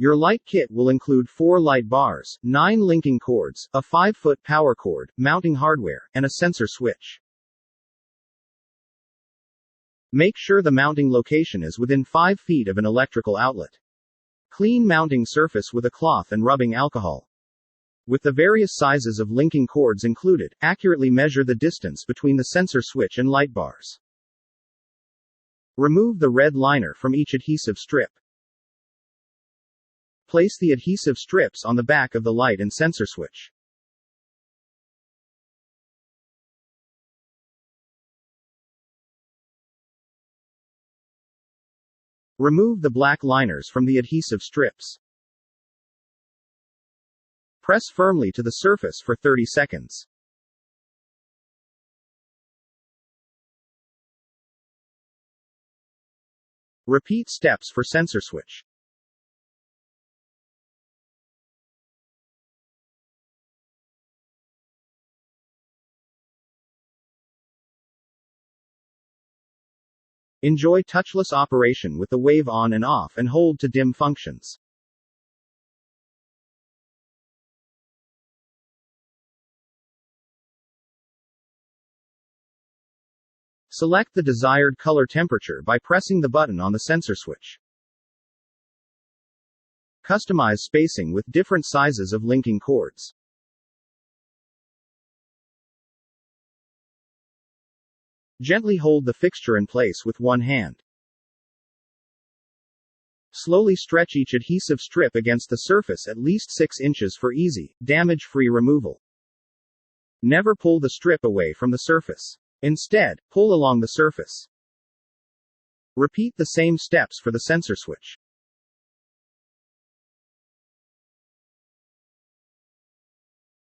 Your light kit will include 4 light bars, 9 linking cords, a 5-foot power cord, mounting hardware, and a sensor switch. Make sure the mounting location is within 5 feet of an electrical outlet. Clean mounting surface with a cloth and rubbing alcohol. With the various sizes of linking cords included, accurately measure the distance between the sensor switch and light bars. Remove the red liner from each adhesive strip. Place the adhesive strips on the back of the light and sensor switch. Remove the black liners from the adhesive strips. Press firmly to the surface for 30 seconds. Repeat steps for sensor switch. Enjoy touchless operation with the wave on and off and hold to dim functions. Select the desired color temperature by pressing the button on the sensor switch. Customize spacing with different sizes of linking cords. Gently hold the fixture in place with one hand. Slowly stretch each adhesive strip against the surface at least 6 inches for easy, damage-free removal. Never pull the strip away from the surface. Instead, pull along the surface. Repeat the same steps for the sensor switch.